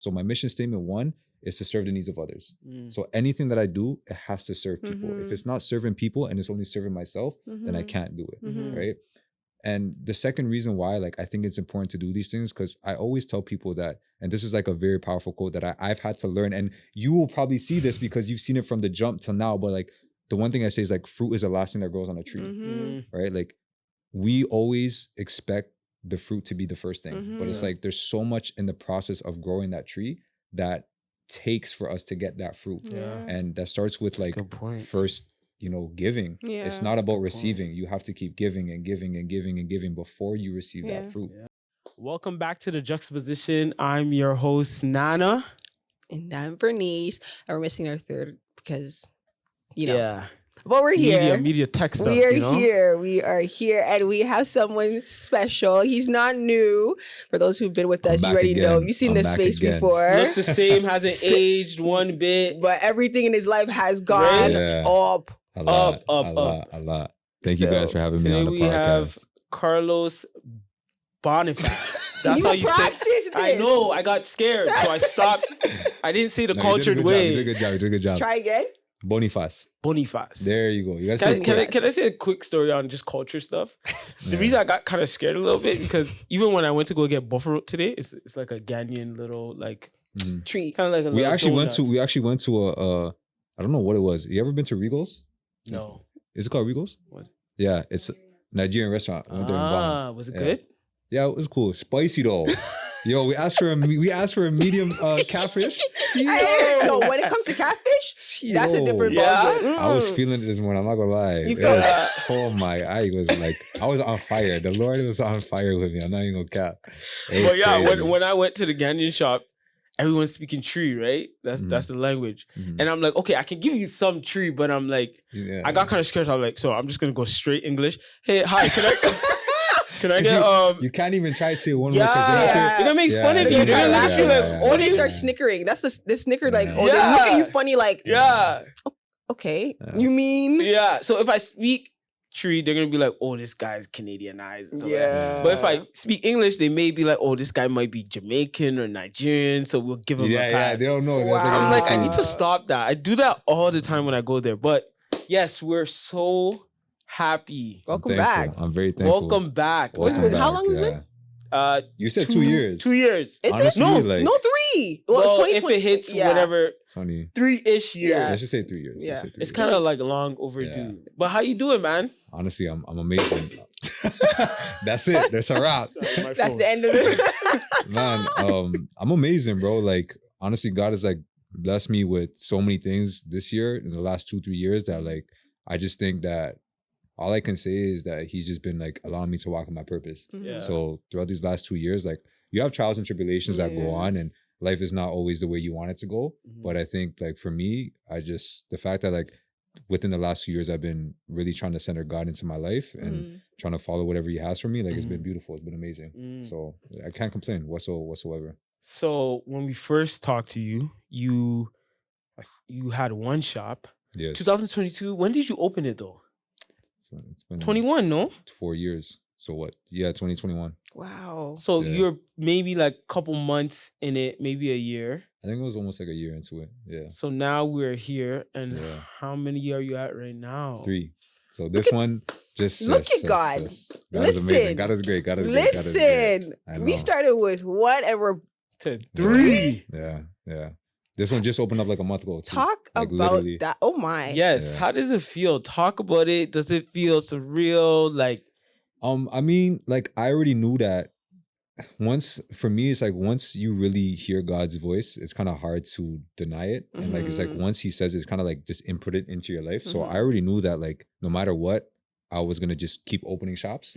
So my mission statement, one, is to serve the needs of others. So anything that I do, it has to serve people. If it's not serving people and it's only serving myself, then I can't do it, right? And the second reason why, like, I think it's important to do these things, because I always tell people that, and this is like a very powerful quote that I've had to learn, and you will probably see this because you've seen it from the jump till now, but like, the one thing I say is like, fruit is the last thing that grows on a tree, right? Like, we always expect the fruit to be the first thing, but it's like, there's so much in the process of growing that tree that takes for us to get that fruit. And that starts with like first, giving. It's not about receiving. You have to keep giving and giving and giving and giving before you receive that fruit. Welcome back to The Juxtaposition. I'm your host, Nana. And I'm Bernice. And we're missing our third because, but we're here. Media tech stuff. We are here. And we have someone special. He's not new. For those who've been with us, you already know. You've seen this face before. Looks the same, hasn't aged one bit. But everything in his life has gone up. A lot. Thank you guys for having me on the podcast. We have Carlos Bonifaz. That's how you say it. I know. I got scared, so I stopped. I didn't say the cultured way. You did a good job. Try again. Bonifaz. There you go. You gotta say can I say a quick story on just culture stuff? The reason I got kind of scared a little bit, because even when I went to go get buffalo today, it's like a Ghanaian little like tree. Kind of like a we actually went to a I don't know what it was. You ever been to Regal's? No. Is it called Regal's? What? Yeah, it's a Nigerian restaurant. I went there in Vaughan. Was it good? Yeah, it was cool. Spicy though. Yo, we asked for a medium catfish. No, when it comes to catfish, that's a different ballgame. I was feeling it this morning. I'm not gonna lie. You felt that? Oh my! I was on fire. The Lord was on fire with me. I'm not even gonna cap. But yeah, when I went to the Ghanaian shop, everyone's speaking tree, right? That's the language. And I'm like, okay, I can give you some tree, but I'm like, I got kind of scared. I'm like, so I'm just gonna go straight English. Hey, hi, can I get you can't even try to say one word because they're gonna make fun of you. They're gonna laugh or they start snickering. That's the snicker like, they look at you funny like, okay, you mean? So if I speak tree, they're gonna be like, oh, this guy's Canadianized. But if I speak English, they may be like, oh, this guy might be Jamaican or Nigerian, so we'll give him a pass. Yeah, they don't know. Wow. I'm like, I need to stop that. I do that all the time when I go there. But yes, we're so happy. Welcome back. I'm very thankful. Welcome back. How long has it been? You said 2 years. 2 years. Honestly, no, like, no 3. Well, it's 2020. If it hits whatever 3-ish years. Let's just say 3 years. Yeah. It's kind of like long overdue. But how you doing, man? Honestly, I'm amazing. That's it. That's a wrap. That's the end of it. Man, I'm amazing, bro. Like, honestly, God has like blessed me with so many things this year in the last 2-3 years that like I just think that all I can say is that he's just been like allowing me to walk in my purpose. So throughout these last 2 years, like you have trials and tribulations that go on, and life is not always the way you want it to go. But I think like for me, the fact that like within the last 2 years, I've been really trying to center God into my life and trying to follow whatever he has for me. Like it's been beautiful. It's been amazing. So I can't complain whatsoever. So when we first talked to you, you had one shop. Yes. 2022. When did you open it though? It's been 21, no? 4 years. So what? Yeah, 2021. Wow. So you're maybe like a couple months in it, maybe a year. I think it was almost like a year into it. Yeah. So now we're here. And how many are you at right now? 3. So this one just... Look at God. God is amazing. God is great. God is great. Listen. We started with 1 and we're... to 3. Yeah. This one just opened up like a month ago. Talk about literally. That. Oh my. Yes. How does it feel? Talk about it. Does it feel surreal? Like, I mean, like I already knew that for me, it's like once you really hear God's voice, it's kind of hard to deny it. And like, it's like once he says it, it's kind of like just input it into your life. So I already knew that like, no matter what, I was going to just keep opening shops.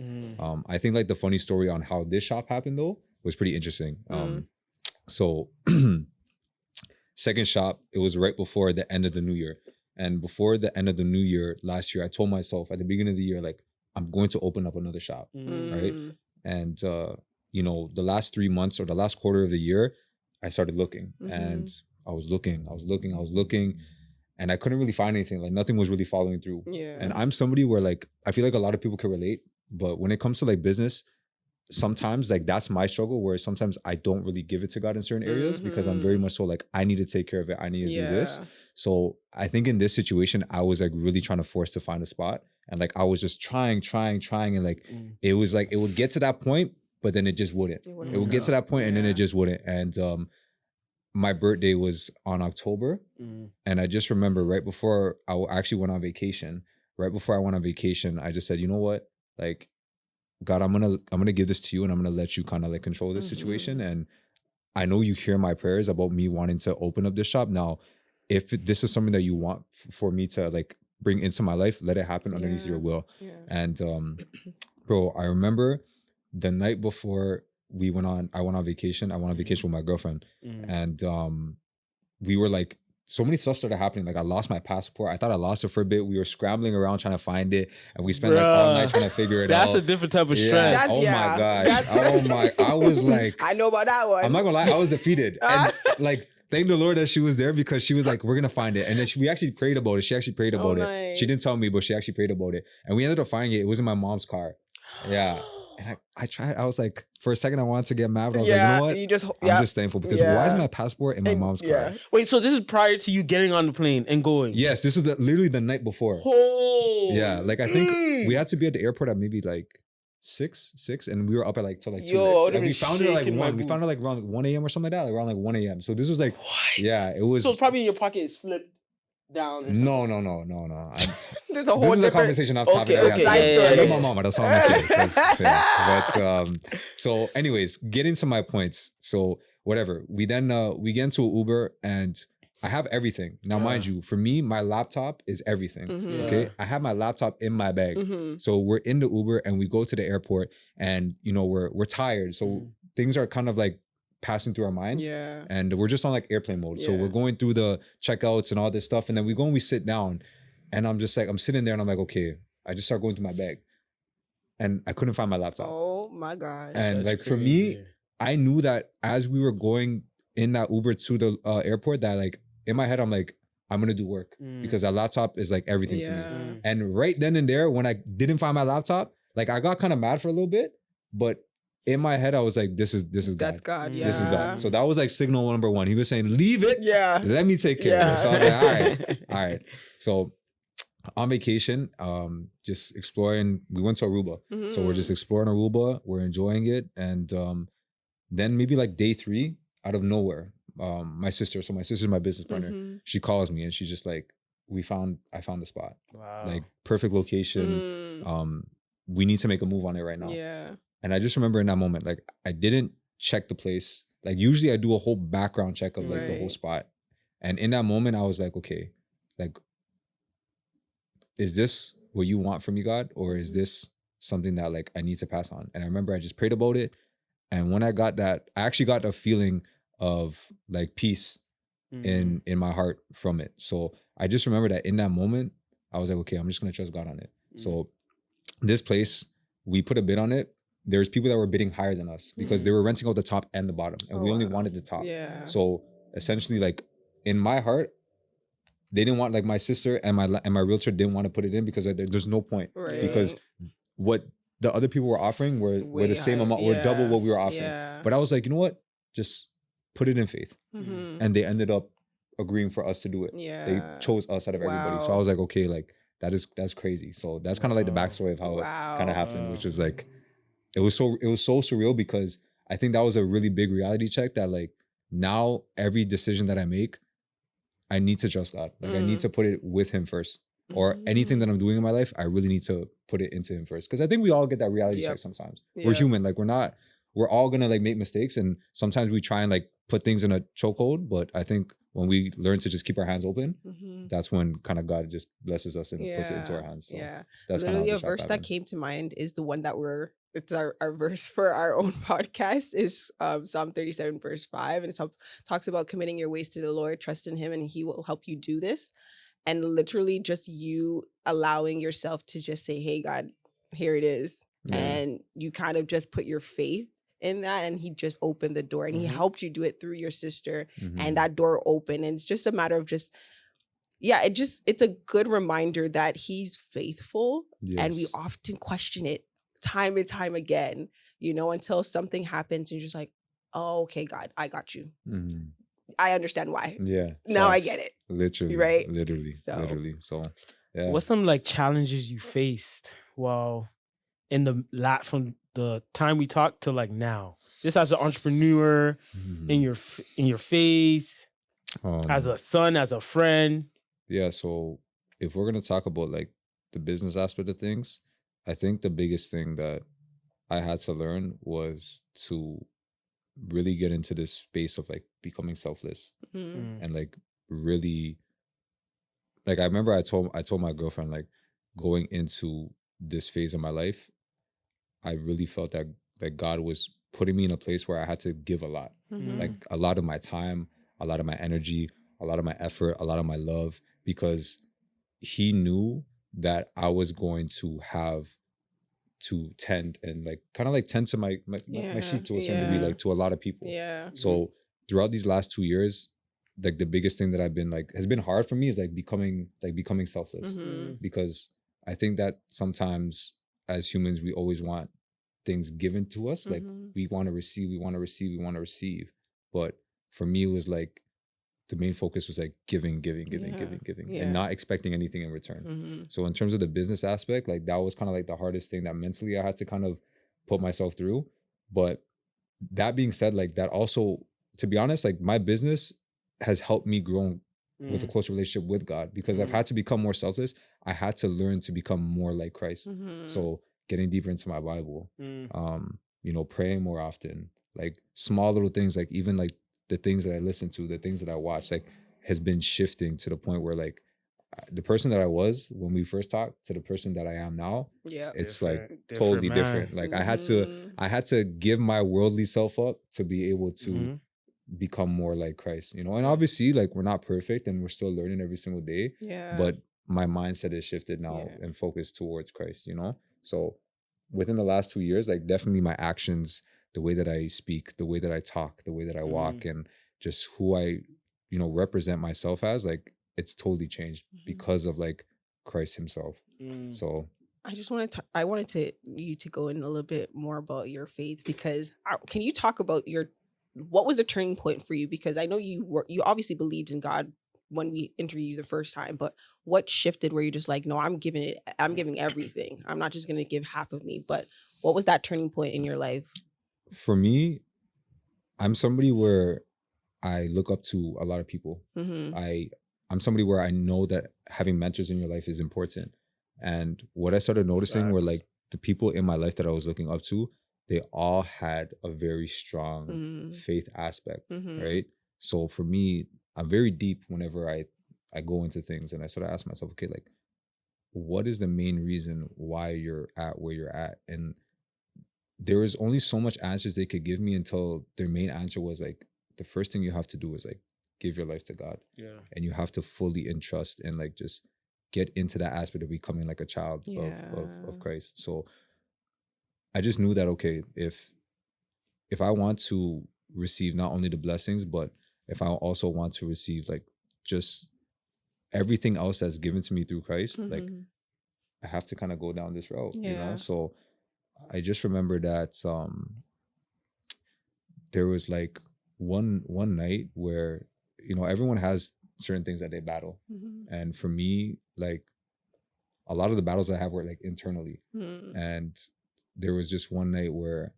I think like the funny story on how this shop happened though was pretty interesting. So second shop, it was right before the end of the new year. And before the end of the new year last year, I told myself at the beginning of the year, like, I'm going to open up another shop, right? And, the last 3 months or the last quarter of the year, I started looking and I was looking and I couldn't really find anything. Like nothing was really following through. Yeah. And I'm somebody where like, I feel like a lot of people can relate, but when it comes to like business, sometimes like that's my struggle where sometimes I don't really give it to God in certain areas because I'm very much so like, I need to take care of it. I need to do this. So I think in this situation, I was like really trying to force to find a spot. And like, I was just trying. And like, it was like, it would get to that point, but then it just wouldn't. It would get to that point and then it just wouldn't. And my birthday was on October. And I just remember right before I actually went on vacation, I just said, you know what? Like, God, I'm gonna give this to you and I'm gonna let you kind of like control this situation. And I know you hear my prayers about me wanting to open up this shop. Now, if this is something that you want for me to like bring into my life, let it happen underneath your will. And bro, I remember the night before I went on vacation. I went on vacation with my girlfriend. And we were like, so many stuff started happening. Like I lost my passport. I thought I lost it for a bit. We were scrambling around trying to find it, and we spent like all night trying to figure it out. That's a different type of stress. My gosh. I was like, I know about that one. I'm not gonna lie, I was defeated. And like, thank the Lord that she was there because she was like, we're gonna find it. And then we actually prayed about it. She actually prayed about it. Nice. She didn't tell me, but she actually prayed about it. And we ended up finding it. It was in my mom's car. Yeah. And I tried, I was like, for a second I wanted to get mad, but I was like, you know what? I'm just thankful because why is my passport in my mom's car? Wait, so this is prior to you getting on the plane and going? Yes, this was literally the night before. Oh. Yeah, like I think we had to be at the airport at maybe like 6, and we were up at like till like 2. And we found it at like 1. We found it like around like 1 a.m. or something like that, like around like 1 a.m. So this was like, it was. So it's probably in your pocket, it slipped down. No. There's a whole this is a conversation off topic. I love my mama. That's all I'm gonna say. But so, anyways, getting to my points. So whatever. We then we get into an Uber and I have everything. Now, mind you, for me, my laptop is everything. Okay, I have my laptop in my bag. So we're in the Uber and we go to the airport, and you know we're tired, so things are kind of like passing through our minds, and we're just on like airplane mode. So we're going through the checkouts and all this stuff, and then we go and we sit down, and I'm just like, I'm sitting there and I'm like, okay, I just start going through my bag, and I couldn't find my laptop. Oh my gosh! And like for me, I knew that as we were going in that Uber to the airport, that like in my head, I'm like, I'm gonna do work because that laptop is like everything to me. And right then and there, when I didn't find my laptop, like I got kind of mad for a little bit, but in my head, I was like, this is God. That's God, This is God. So that was like signal number 1. He was saying, leave it. Let me take care of it. So I was like, all right. So on vacation, just exploring. We went to Aruba. So we're just exploring Aruba. We're enjoying it. And then maybe like day 3, out of nowhere, my sister's my business partner. She calls me and she's just like, I found the spot. Wow. Like perfect location. We need to make a move on it right now. And I just remember in that moment, like I didn't check the place. Like usually I do a whole background check of like the whole spot. And in that moment, I was like, okay, like, is this what you want from me, God? Or is this something that like I need to pass on? And I remember I just prayed about it. And when I got that, I actually got a feeling of like peace in my heart from it. So I just remember that in that moment, I was like, okay, I'm just going to trust God on it. So this place, we put a bid on it. There's people that were bidding higher than us because they were renting out the top and the bottom, and we only wanted the top. So essentially, like in my heart, they didn't want, like my sister and my realtor didn't want to put it in because there's no point because what the other people were offering were the same amount, were double what we were offering. But I was like, you know what, just put it in faith, and they ended up agreeing for us to do it. They chose us out of everybody. So I was like, okay, like that's crazy. So that's kind of like the backstory of how it kind of happened, which is like. It was so surreal because I think that was a really big reality check that like now every decision that I make, I need to trust God. Like I need to put it with Him first, or anything that I'm doing in my life, I really need to put it into Him first. Because I think we all get that reality check sometimes. We're human. Like we're all gonna like make mistakes, and sometimes we try and like put things in a chokehold. But I think when we learn to just keep our hands open, that's when kind of God just blesses us and puts it into our hands. So that's literally a verse that came to mind is the one that it's our verse for our own podcast is Psalm 37 verse 5, and it talks about committing your ways to the Lord, trust in Him, and He will help you do this. And literally just you allowing yourself to just say, hey God, here it is. And you kind of just put your faith in that, and He just opened the door, and He helped you do it through your sister, and that door opened. And it's just a matter of just, it's a good reminder that He's faithful, and we often question it time and time again, until something happens and you're just like, oh, okay, God, I got you. I understand why. Yeah. Now I get it. Literally. Right? Literally. So, yeah. What's some like challenges you faced while from the time we talked to like now? Just as an entrepreneur, in your faith, as a son, as a friend. Yeah, so if we're gonna talk about like the business aspect of things, I think the biggest thing that I had to learn was to really get into this space of like becoming selfless and like really, like I remember I told my girlfriend, like, going into this phase of my life, I really felt that God was putting me in a place where I had to give a lot, like a lot of my time, a lot of my energy, a lot of my effort, a lot of my love, because he knew that I was going to have to tend and like kind of like tend to my sheep to a certain degree, like to a lot of people. Yeah. So throughout these last 2 years, like the biggest thing that I've been like has been hard for me is like becoming selfless, because I think that sometimes as humans we always want things given to us, like we want to receive, but for me it was like the main focus was like giving, and not expecting anything in return. So in terms of the business aspect, like that was kind of like the hardest thing that mentally I had to kind of put myself through. But that being said, like that also, to be honest, like my business has helped me grow with a close relationship with God, because I've had to become more selfless. I had to learn to become more like Christ. So getting deeper into my Bible, praying more often, like small little things, like even like the things that I listen to, the things that I watch, like has been shifting to the point where like the person that I was when we first talked to the person that I am now, it's like totally different. Like I had to give my worldly self up to be able to become more like Christ, and obviously like we're not perfect and we're still learning every single day. But my mindset has shifted now and focused towards Christ, So within the last 2 years, like definitely my actions, the way that I speak, the way that I talk, the way that I walk, and just who I, represent myself as, like it's totally changed because of like Christ himself. So I just wanted you to go in a little bit more about your faith, because can you talk about what was the turning point for you? Because I know you obviously believed in God when we interviewed you the first time, but what shifted where you're just like, no, I'm giving everything. I'm not just going to give half of me. But what was that turning point in your life? For me, I'm somebody where I look up to a lot of people. I'm somebody where I know that having mentors in your life is important. And what I started noticing were like the people in my life that I was looking up to, they all had a very strong faith aspect, right? So for me, I'm very deep whenever I go into things, and I sort of ask myself, okay, like what is the main reason why you're at where you're at? And there was only so much answers they could give me until their main answer was like, the first thing you have to do is like give your life to God. And you have to fully entrust and like just get into that aspect of becoming like a child of Christ. So I just knew that, okay, if I want to receive not only the blessings, but if I also want to receive like just everything else that's given to me through Christ, like I have to kind of go down this route, So I just remember that there was like one night where, everyone has certain things that they battle. And for me, like a lot of the battles I have were like internally. And there was just one night where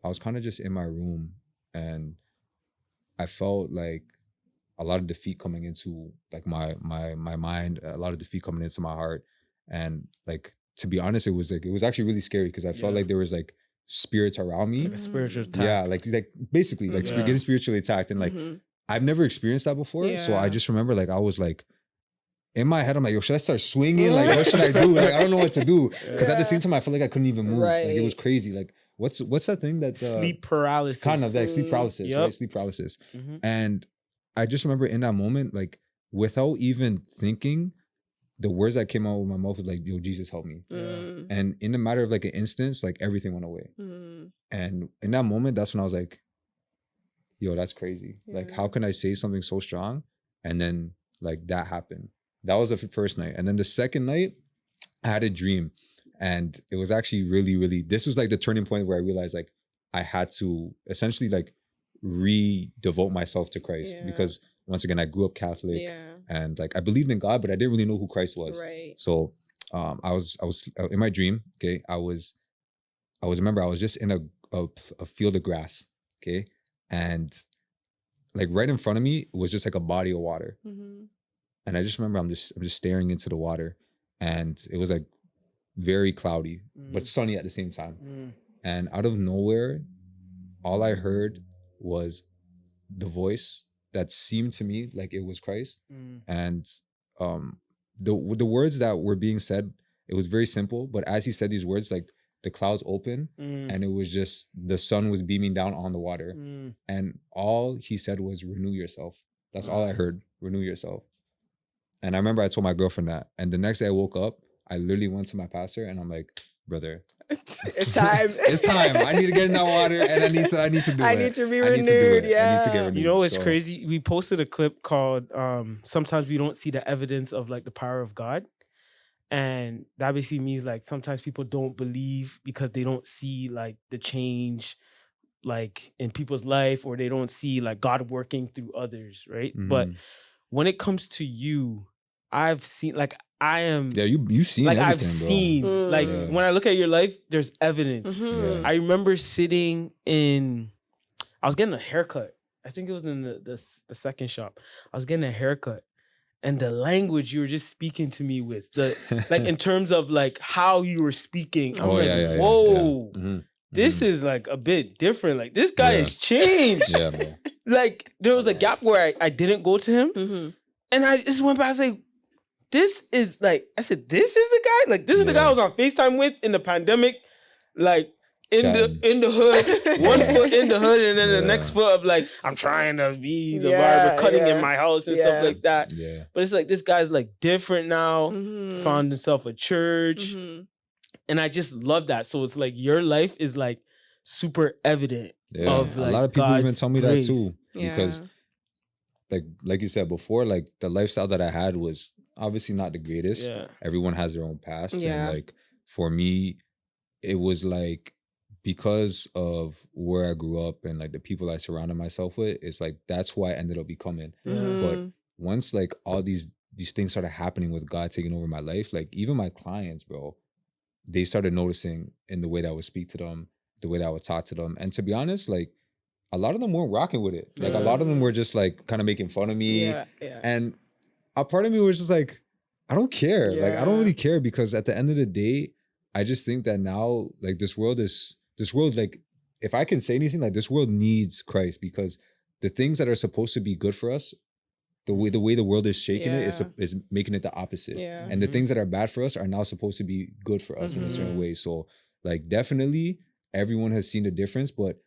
I was kind of just in my room and I felt like a lot of defeat coming into like my mind, a lot of defeat coming into my heart. And like, to be honest, it was actually really scary because I felt like there was like spirits around me. Like a spiritual attack. Yeah, like basically like getting spiritually attacked. And like, I've never experienced that before. So I just remember like, I was like, in my head, I'm like, yo, should I start swinging? Like, what should I do? Like, I don't know what to do. Because at the same time, I felt like I couldn't even move. Like, it was crazy. Like, what's that thing that... sleep paralysis. Kind of, like sleep paralysis, right? Sleep paralysis. And I just remember in that moment, like, without even thinking, the words that came out of my mouth was like, yo, Jesus, help me. And in a matter of like an instance, like, everything went away. And in that moment, that's when I was like, yo, that's crazy. Like, how can I say something so strong? And then, like, that happened. That was the first night. And then the second night, I had a dream. And it was actually really, really, this was like the turning point where I realized like I had to essentially like re-devote myself to Christ because once again, I grew up Catholic and like I believed in God, but I didn't really know who Christ was. Right. So I was in my dream, okay, I was just in a field of grass, okay, and like right in front of me was just like a body of water. Mm-hmm. And I just remember I'm just staring into the water, and it was like very cloudy, but sunny at the same time. And out of nowhere, all I heard was the voice that seemed to me like it was Christ. And the words that were being said, it was very simple, but as he said these words, like the clouds opened and it was just the sun was beaming down on the water. And all he said was renew yourself. That's all I heard, renew yourself. And I remember I told my girlfriend that. And the next day I woke up, I literally went to my pastor and I'm like, brother, it's time. It's time. I need to get in that water and I need to do it. I need to be renewed. Yeah. I need to get renewed. You know what's crazy? We posted a clip called sometimes we don't see the evidence of like the power of God. And that basically means like sometimes people don't believe because they don't see like the change like in people's life, or they don't see like God working through others, right? But when it comes to you, I've seen like I am. Yeah, you've seen like everything, I've seen bro. like when I look at your life, there's evidence. I remember sitting in, I was getting a haircut. I think it was in the second shop. I was getting a haircut. And the language you were just speaking to me with, the like in terms of like how you were speaking, I'm whoa, this is like a bit different. Like this guy has changed. Yeah, bro. Like there was a gap where I didn't go to him, and I just went back. I was like, this is like, I said, this is the guy. Like this is the guy I was on FaceTime with in the pandemic. Like in the hood, one foot in the hood, and then the next foot of like, I'm trying to be the barber, cutting in my house and stuff like that. Yeah. But it's like this guy's like different now, found himself a church. And I just love that. So it's like your life is like super evident of like a lot of people God's even tell me grace. that too. Because like you said before, like the lifestyle that I had was obviously not the greatest. Yeah. Everyone has their own past. And like for me, it was like because of where I grew up and like the people I surrounded myself with, it's like that's who I ended up becoming. But once like all these things started happening with God taking over my life, like even my clients, bro, they started noticing in the way that I would speak to them, the way that I would talk to them. And to be honest, like a lot of them weren't rocking with it. Like a lot of them were just like kind of making fun of me. And a part of me was just like, I don't care. Like I don't really care, because at the end of the day, I just think that now like this world, like if I can say anything, like this world needs Christ, because the things that are supposed to be good for us, the way the world is shaking it is making it the opposite. And the things that are bad for us are now supposed to be good for us in a certain way. So like definitely everyone has seen the difference, but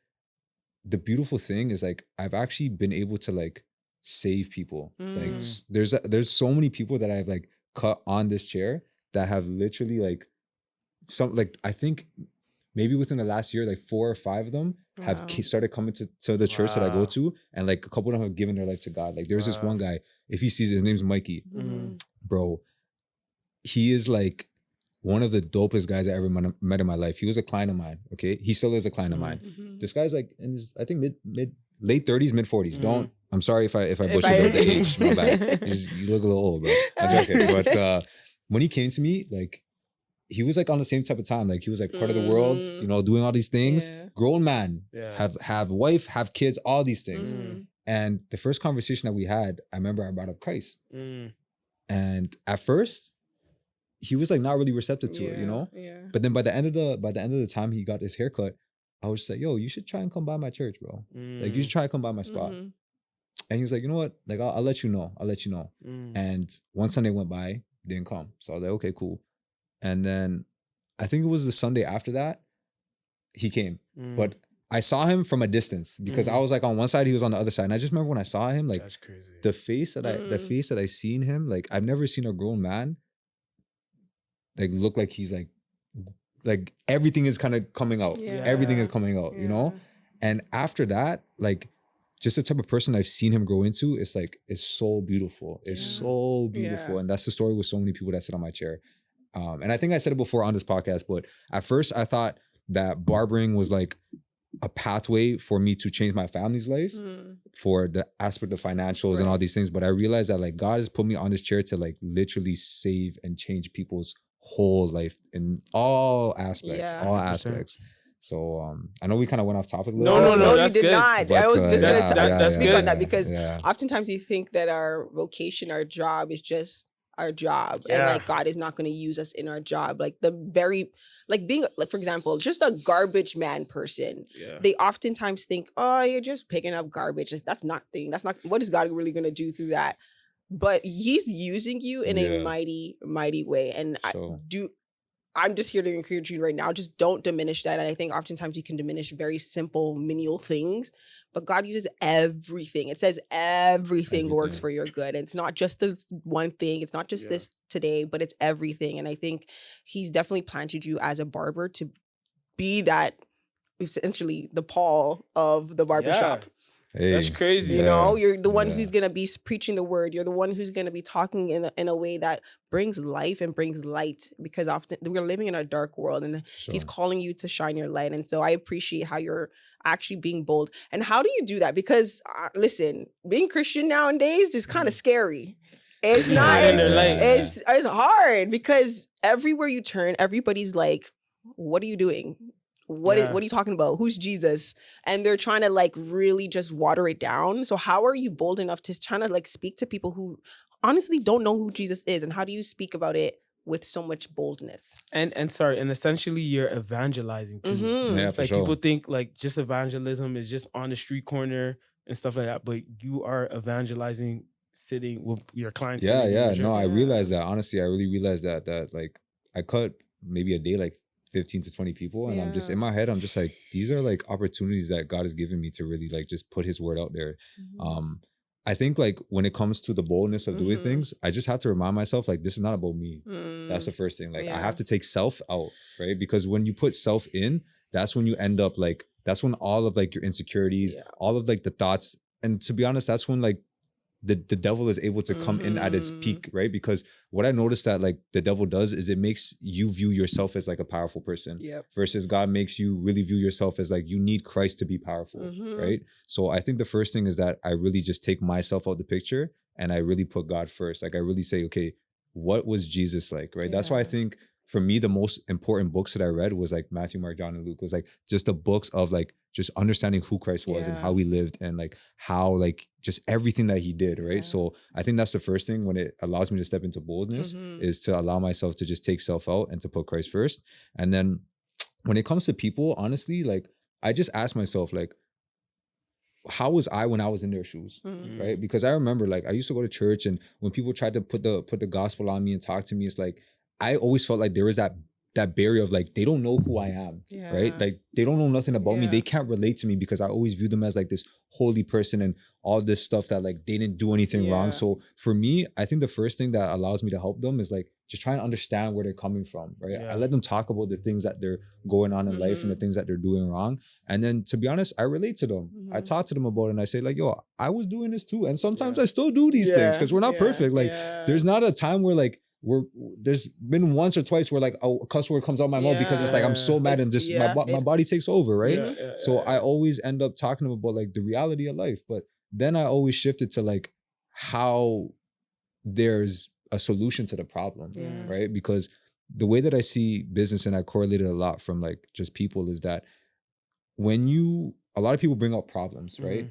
the beautiful thing is like I've actually been able to like save people. Like there's so many people that I've like cut on this chair that have literally like I think maybe within the last year, like 4 or 5 of them have started coming to the church that I go to, and like a couple of them have given their life to God. Like there's this one guy, if he sees, his name's Mikey. Bro, he is like one of the dopest guys I ever met in my life. He was a client of mine, okay? He still is a client of mine. This guy's like in his, I think late 30s, mid 40s. I'm sorry if I butchered the age, my bad. You look a little old, bro. I'm joking. But when he came to me, like, he was like on the same type of time. Like he was like part of the world, you know, doing all these things. Grown man, have wife, have kids, all these things. And the first conversation that we had, I remember I brought up Christ. And at first, he was like not really receptive to it, you know? But then by the end of the time he got his haircut, I was just like, yo, you should try and come by my church, bro. Like you should try and come by my spot. And he was like, you know what? Like I'll let you know. And one Sunday went by, didn't come. So I was like, okay, cool. And then I think it was the Sunday after that, he came. But I saw him from a distance because I was like on one side, he was on the other side. And I just remember when I saw him, like that's crazy. the face that I seen him, like I've never seen a grown man like look like he's like everything is kind of coming out. Everything is coming out, you know? And after that, like just the type of person I've seen him grow into, it's like, it's so beautiful. It's so beautiful. And that's the story with so many people that sit on my chair. And I think I said it before on this podcast, but at first I thought that barbering was like a pathway for me to change my family's life for the aspect of financials and all these things. But I realized that like God has put me on this chair to like literally save and change people's whole life in all aspects. So I know we kind of went off topic a little bit. No, that's you did good. not. But, I was just going to speak on that because yeah. oftentimes you think that our vocation, our job is just our job, and like God is not going to use us in our job. Like being like, for example, just a garbage man person. They oftentimes think, oh, you're just picking up garbage. That's not what is God really going to do through that? But He's using you in a mighty, mighty way, and I'm just here to encourage you right now. Just don't diminish that. And I think oftentimes you can diminish very simple, menial things, but God uses everything. It says everything works for your good. And it's not just this one thing. It's not just this today, but it's everything. And I think He's definitely planted you as a barber to be that, essentially the Paul of the barbershop. Hey, that's crazy. You know, you're the one who's going to be preaching the word. You're the one who's going to be talking in a way that brings life and brings light, because often we're living in a dark world, and He's calling you to shine your light. And so I appreciate how you're actually being bold. And how do you do that? Because listen, being Christian nowadays is kind of scary. It's not, it's hard, because everywhere you turn, everybody's like, what are you doing? What are you talking about? Who's Jesus? And they're trying to like really just water it down. So how are you bold enough to try to like speak to people who honestly don't know who Jesus is? And how do you speak about it with so much boldness? And essentially you're evangelizing too. Yeah, for like sure. People think like just evangelism is just on the street corner and stuff like that, but you are evangelizing sitting with your clients. I realized that. Honestly, I really realized that like I cut maybe a day like 15 to 20 people, and I'm just in my head, I'm just like, these are like opportunities that God has given me to really like just put His word out there. I think like when it comes to the boldness of doing things, I just have to remind myself like, this is not about me. That's the first thing. Like I have to take self out, right? Because when you put self in, that's when you end up like, that's when all of like your insecurities, all of like the thoughts, and to be honest, that's when like the devil is able to come in at its peak, right? Because what I noticed that like the devil does is it makes you view yourself as like a powerful person, versus God makes you really view yourself as like, you need Christ to be powerful, right? So I think the first thing is that I really just take myself out the picture, and I really put God first. Like I really say, okay, what was Jesus like, right? That's why I think for me, the most important books that I read was like Matthew, Mark, John, and Luke. It was like just the books of like just understanding who Christ was and how He lived, and like how like just everything that He did, right? So I think that's the first thing when it allows me to step into boldness, is to allow myself to just take self out and to put Christ first. And then when it comes to people, honestly, like I just ask myself like, how was I when I was in their shoes, right? Because I remember like I used to go to church, and when people tried to put the gospel on me and talk to me, it's like I always felt like there was that barrier of like, they don't know who I am, right? Like they don't know nothing about me. They can't relate to me because I always view them as like this holy person and all this stuff that like they didn't do anything wrong. So for me, I think the first thing that allows me to help them is like just trying to understand where they're coming from, right? I let them talk about the things that they're going on in life and the things that they're doing wrong. And then to be honest, I relate to them. I talk to them about it, and I say like, yo, I was doing this too. And sometimes I still do these things because we're not perfect. Like there's not a time where like there's been once or twice where like a cuss word comes out my mouth because it's like I'm so mad and just my body takes over, right? So I always end up talking about like the reality of life, but then I always shifted to like how there's a solution to the problem, right? Because the way that I see business, and I correlated a lot from like just people, is that when a lot of people bring up problems, right?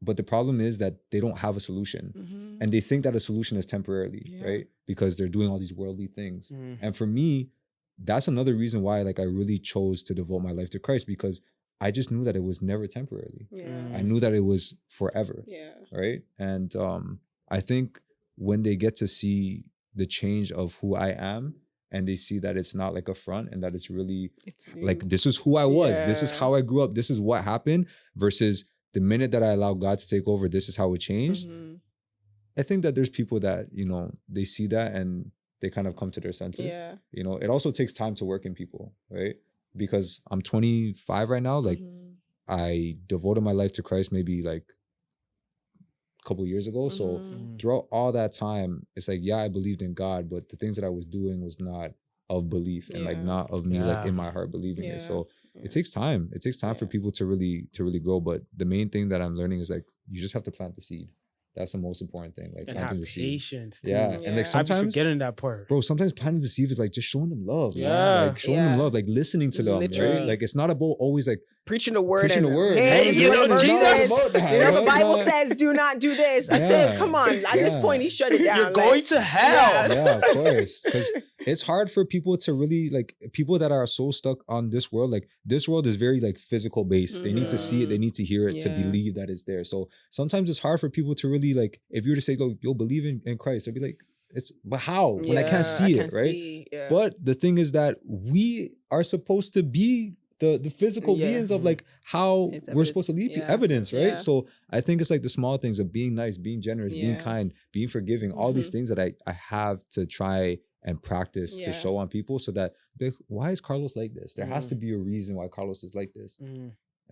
But the problem is that they don't have a solution, and they think that a solution is temporarily, right? Because they're doing all these worldly things. And for me, that's another reason why like I really chose to devote my life to Christ, because I just knew that it was never temporarily. I knew that it was forever, right? And I think when they get to see the change of who I am, and they see that it's not like a front, and that it's really like, this is who I was, this is how I grew up, this is what happened, versus the minute that I allow God to take over, this is how it changed. I think that there's people that, you know, they see that and they kind of come to their senses. You know, it also takes time to work in people, right? Because I'm 25 right now. Like I devoted my life to Christ maybe like a couple years ago. So throughout all that time, it's like, yeah, I believed in God, but the things that I was doing was not of belief and like not of me like in my heart believing it. So it takes time. It takes time for people to really grow. But the main thing that I'm learning is like you just have to plant the seed. That's the most important thing. Like and planting the seed. Patience. Yeah. And like sometimes I be forgetting that part. Bro, sometimes planting the seed is like just showing them love. Yeah. Man. Like showing them love, like listening to them. Right? Like it's not about always like preaching the word. Preaching the word. Hey, you know, Jesus. The Bible says do not do this. I said, come on. At this point, he shut it down. You're going to hell. Yeah, of course. Because it's hard for people to really like people that are so stuck on this world. Like this world is very like physical based. They need to see it. They need to hear it to believe that it's there. So sometimes it's hard for people to really like, if you were to say, "Look, you'll believe in Christ," they'll be like, but how? When I can't see it, right? But the thing is that we are supposed to be the physical beings of like how we're supposed to lead evidence, right? So I think it's like the small things of being nice, being generous, being kind, being forgiving, all these things that I have to try and practice to show on people so that why is Carlos like this? There has to be a reason why Carlos is like this.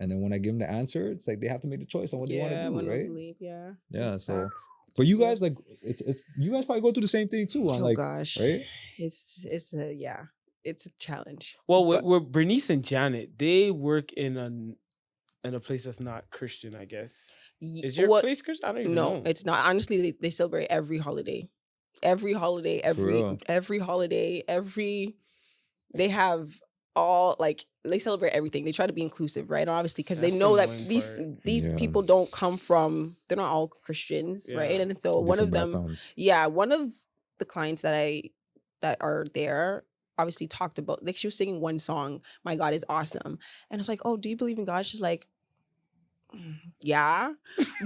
And then when I give them the answer, it's like they have to make the choice on what they want to do, right? Believe, So but you guys like it's you guys probably go through the same thing too on right? It's a challenge. Well, with Bernice and Janet, they work in a place that's not Christian, I guess. Is your place Christian? I don't even know. No, it's not. Honestly, they celebrate every holiday. Every holiday, they have all like they celebrate everything. They try to be inclusive, right? Obviously, because they know that these people don't come from, they're not all Christians, right? And so one of them, one of the clients that are there obviously talked about, like she was singing one song, "My God is Awesome," and I was like, "Oh, do you believe in God?" She's like, yeah,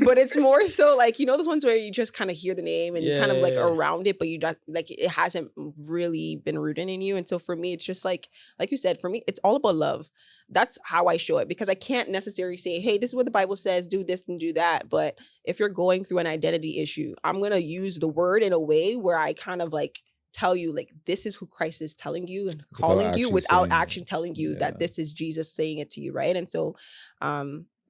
but it's more so like, you know, those ones where you just kind of hear the name and you kind of like around it, but you don't like, it hasn't really been rooted in you. And so for me, it's just like you said, for me, it's all about love. That's how I show it, because I can't necessarily say, hey, this is what the Bible says, do this and do that. But if you're going through an identity issue, I'm going to use the word in a way where I kind of like tell you, like, this is who Christ is telling you and calling you without actually telling you that this is Jesus saying it to you. Right. And so,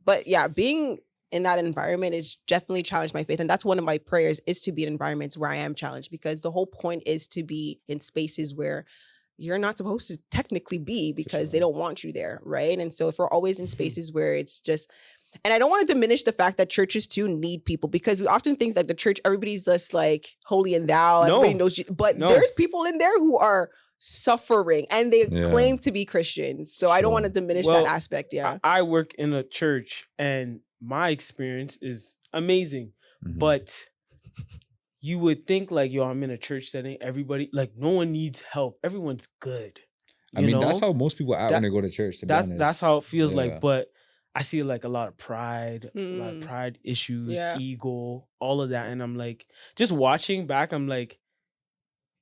but yeah, being in that environment is definitely challenged my faith. And that's one of my prayers, is to be in environments where I am challenged, because the whole point is to be in spaces where you're not supposed to technically be, because they don't want you there, right? And so if we're always in spaces where it's just, and I don't want to diminish the fact that churches too need people, because we often think that the church, everybody's just like holy and thou, everybody knows you, but there's people in there who are suffering and they claim to be Christians. So I don't want to diminish that aspect. I work in a church and my experience is amazing, but you would think like, yo, I'm in a church setting, everybody, like no one needs help, everyone's good. I mean, that's how most people act when they go to church, to be honest. That's how it feels like, but I see like a lot of pride, a lot of pride issues, ego, all of that. And I'm like, just watching back, I'm like,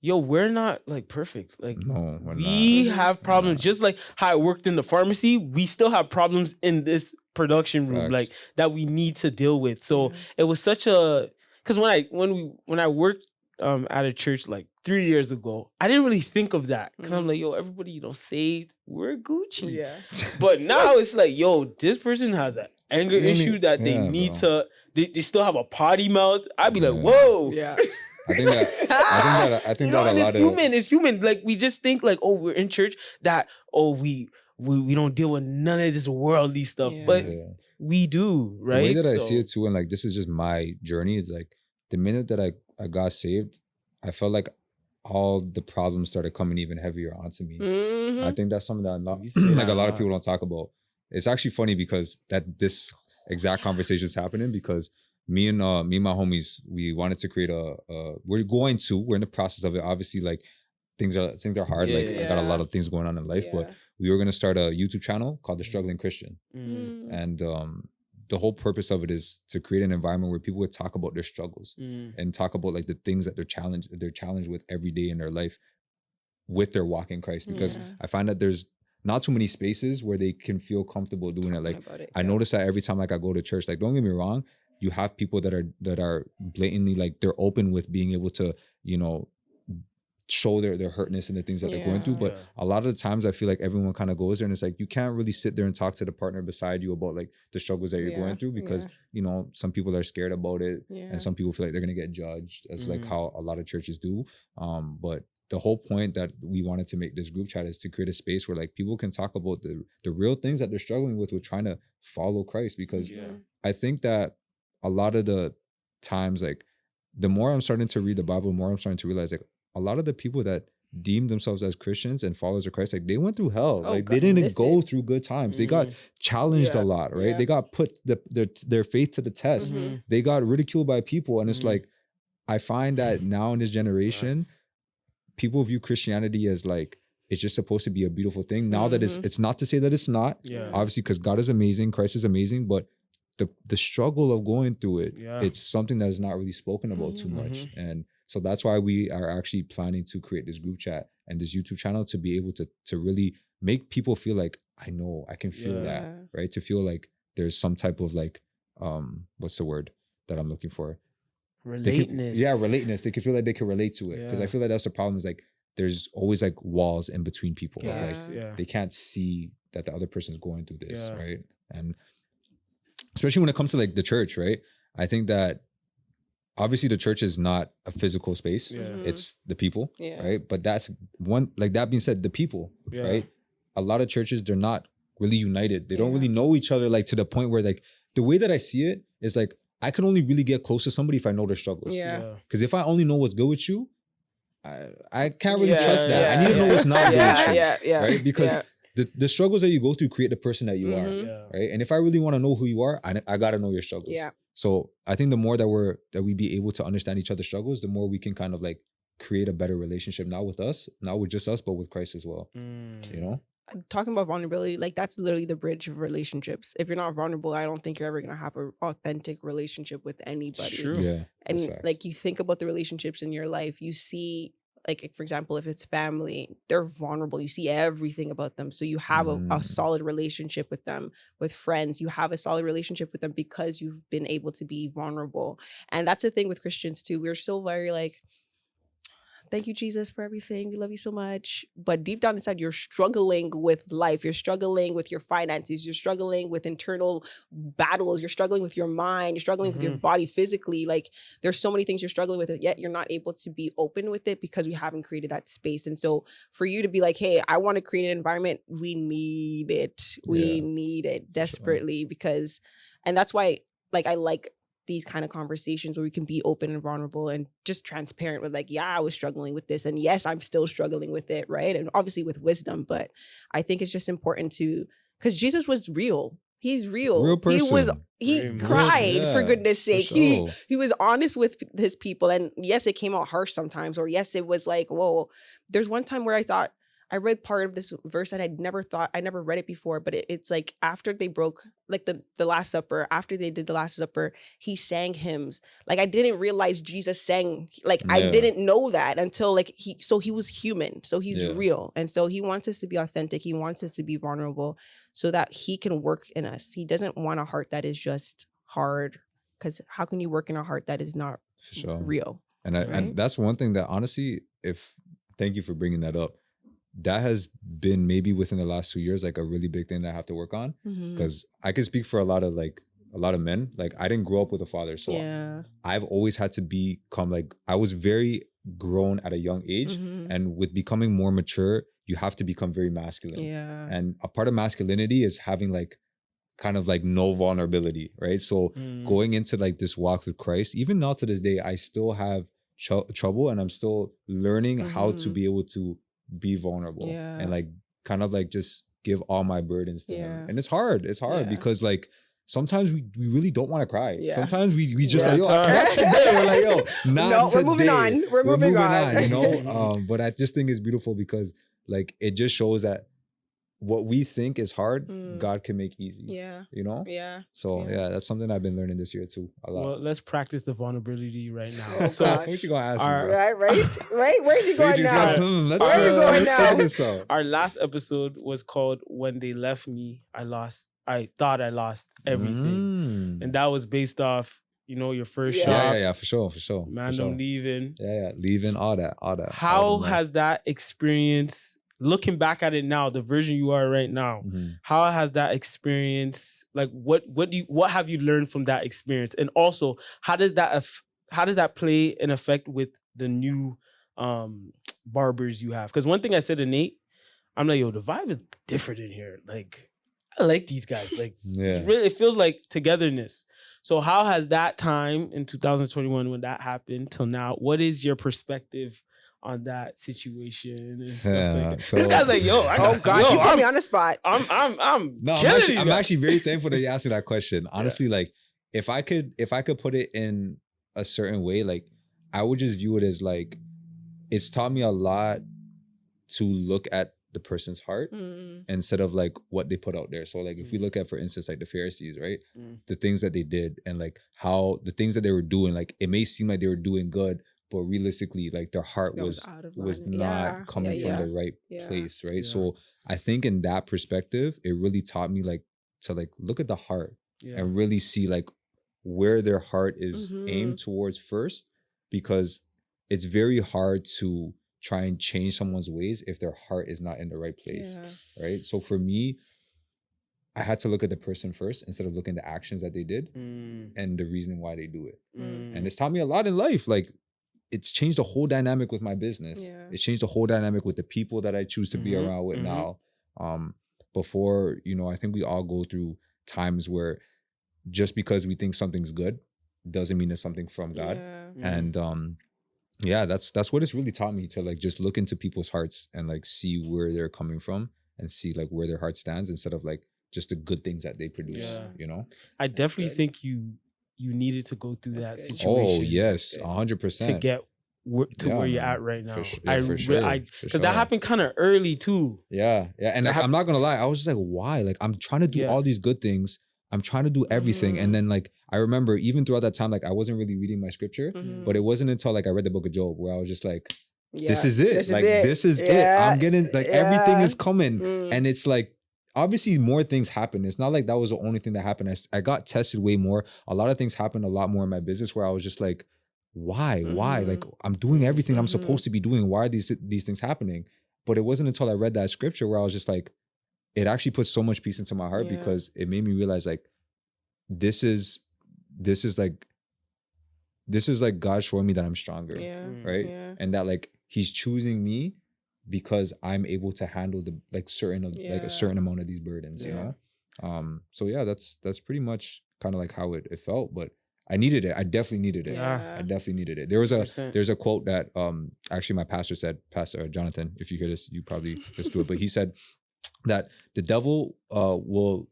yo, we're not like perfect. Like, no, we have problems. Just like how I worked in the pharmacy, we still have problems in this production room, like that we need to deal with. So it was such a, because when I worked at a church like 3 years ago, I didn't really think of that, because I'm like, yo, everybody, you know, saved, we're Gucci. Yeah. But now it's like, yo, this person has an anger issue that they need to. They still have a potty mouth. I'd be like, whoa. Yeah. I think that a lot of it's human. Like we just think like, oh, we're in church, that we don't deal with none of this worldly stuff, but we do, right? The way that I see it too, and like this is just my journey, is like the minute that I got saved, I felt like all the problems started coming even heavier onto me. I think that's something that like a lot of people don't talk about. It's actually funny because this exact conversation is happening, because me and my homies, we wanted to create we're in the process of it. Obviously, like things are hard. I got a lot of things going on in life, but we were going to start a YouTube channel called The Struggling Christian. And the whole purpose of it is to create an environment where people would talk about their struggles and talk about like the things that they're challenged with every day in their life with their walk in Christ. Because I find that there's not too many spaces where they can feel comfortable doing it. Like I notice that every time like I go to church, like don't get me wrong, you have people that are blatantly like they're open with being able to, you know, show their hurtness and the things that they're going through. But a lot of the times I feel like everyone kind of goes there and it's like, you can't really sit there and talk to the partner beside you about like the struggles that you're going through because, you know, some people are scared about it and some people feel like they're going to get judged as like how a lot of churches do. But the whole point that we wanted to make this group chat is to create a space where like people can talk about the real things that they're struggling with trying to follow Christ. Because I think that a lot of the times, like the more I'm starting to read the Bible, the more I'm starting to realize like a lot of the people that deem themselves as Christians and followers of Christ, like they went through hell. Like they didn't go through good times. They got challenged a lot, right? They got put their faith to the test. They got ridiculed by people. And it's like, I find that now in this generation, people view Christianity as like, it's just supposed to be a beautiful thing. Now that it's not to say that it's not, obviously, because God is amazing, Christ is amazing, but the struggle of going through it, it's something that is not really spoken about too much. And so that's why we are actually planning to create this group chat and this YouTube channel to be able to really make people feel like, I know, I can feel that, right? To feel like there's some type of like, what's the word that I'm looking for? Relateness. Relateness. They can feel like they can relate to it. Because I feel like that's the problem is like, there's always like walls in between people. Like they can't see that the other person's going through this, right? And especially when it comes to like the church, right? I think that obviously the church is not a physical space. It's the people, right? But that's one, like that being said, the people, right? A lot of churches, they're not really united. They don't really know each other, like to the point where like, the way that I see it is like, I can only really get close to somebody if I know their struggles. Because if I only know what's good with you, I can't really trust that. I need to know what's not good with you, right? Because the struggles that you go through create the person that you are, right? And if I really want to know who you are, I got to know your struggles. So I think the more that we be able to understand each other's struggles, the more we can kind of like create a better relationship, not with just us, but with Christ as well. You know? Talking about vulnerability, like that's literally the bridge of relationships. If you're not vulnerable, I don't think you're ever going to have an authentic relationship with anybody. True. Yeah. And like you think about the relationships in your life, you see, like, for example, if it's family, they're vulnerable. You see everything about them. So you have a solid relationship with them. With friends, you have a solid relationship with them because you've been able to be vulnerable. And that's the thing with Christians too. We're still very like, thank you, Jesus, for everything. We love you so much. But deep down inside, you're struggling with life. You're struggling with your finances. You're struggling with internal battles. You're struggling with your mind. You're struggling with your body physically. Like there's so many things you're struggling with, yet you're not able to be open with it because we haven't created that space. And so for you to be like, hey, I want to create an environment, we need it. We need it desperately because, and that's why like I like these kind of conversations where we can be open and vulnerable and just transparent with like, yeah, I was struggling with this. And yes, I'm still struggling with it, right? And obviously with wisdom, but I think it's just important to, because Jesus was real. He's real. Real person. He cried for goodness sake. Sure. He was honest with his people. And yes, it came out harsh sometimes, or yes, it was like, whoa. There's one time where I thought, I read part of this verse and I never read it before, but it's like after they broke, like the Last Supper, after they did the Last Supper, he sang hymns. Like I didn't realize Jesus sang, like I didn't know that until like he was human. So he's real. And so he wants us to be authentic. He wants us to be vulnerable so that he can work in us. He doesn't want a heart that is just hard, because how can you work in a heart that is not real? And and that's one thing that honestly, thank you for bringing that up. That has been maybe within the last 2 years, like a really big thing that I have to work on. Because I can speak for a lot of men. Like I didn't grow up with a father. So I've always had to become like, I was very grown at a young age. And with becoming more mature, you have to become very masculine. And a part of masculinity is having like kind of like no vulnerability, right? So going into like this walk with Christ, even now to this day, I still have trouble and I'm still learning how to be able to be vulnerable and like kind of like just give all my burdens to him. And it's hard because like sometimes we really don't want to cry. Sometimes we just like, yo, I cried today. We're like, yo, not today. We're moving on, you know? But I just think it's beautiful because like it just shows that what we think is hard, God can make easy. You know? So that's something I've been learning this year too, a lot. Well, let's practice the vulnerability right now. Oh, so what you gonna ask me? Right? Where's he going now? Where are you going now? Our last episode was called "When They Left Me, I Thought I Lost Everything," and that was based off, your first Yeah. shop. Yeah, for sure. Man, I'm leaving. Yeah, leaving, all that. How has that experience, looking back at it now, the version you are right now, how has that experience, like what have you learned from that experience? And also, how does that play an effect with the new barbers you have? Because one thing I said to Nate, I'm like, yo, the vibe is different in here. Like, I like these guys. Like, it feels like togetherness. So how has that time in 2021 when that happened till now, what is your perspective on that situation and stuff like that? So, this guy's like, yo, you put me on the spot. I'm actually very thankful that you asked me that question. Honestly, like if I could put it in a certain way, like I would just view it as like it's taught me a lot to look at the person's heart instead of like what they put out there. So like if we look at, for instance, like the Pharisees, right? The things that they did and like how the things that they were doing, like it may seem like they were doing good, but realistically, like their heart was not coming from the right place, right? Yeah. So I think in that perspective, it really taught me like to like look at the heart and really see like where their heart is aimed towards first, because it's very hard to try and change someone's ways if their heart is not in the right place, right? So for me, I had to look at the person first instead of looking at the actions that they did and the reason why they do it. And it's taught me a lot in life. Like it's changed the whole dynamic with my business. It's changed the whole dynamic with the people that I choose to be around with now. Before, I think we all go through times where just because we think something's good doesn't mean it's something from God. And that's what it's really taught me, to like just look into people's hearts and like see where they're coming from and see like where their heart stands instead of like just the good things that they produce. I definitely think you needed to go through that situation. Oh yes, 100% to get where you're at right now. For sure. Because that happened kind of early too. Yeah. And like, I'm not gonna lie, I was just like, why? Like I'm trying to do all these good things. I'm trying to do everything. And then like, I remember even throughout that time, like I wasn't really reading my scripture, but it wasn't until like I read the book of Job where I was just like, this is it. This is it. I'm getting like, everything is coming. And it's like, obviously more things happen. It's not like that was the only thing that happened. I got tested way more. A lot of things happened a lot more in my business where I was just like, why? Like I'm doing everything I'm supposed to be doing. Why are these things happening? But it wasn't until I read that scripture where I was just like, it actually put so much peace into my heart because it made me realize like, this is like God showing me that I'm stronger, right? And that like he's choosing me because I'm able to handle the like like a certain amount of these burdens, So yeah, that's pretty much kind of like how it felt, but I needed it. I definitely needed it. I definitely needed it. There's a quote that actually my pastor said, Pastor Jonathan, if you hear this, you probably listen to it, but he said that the devil will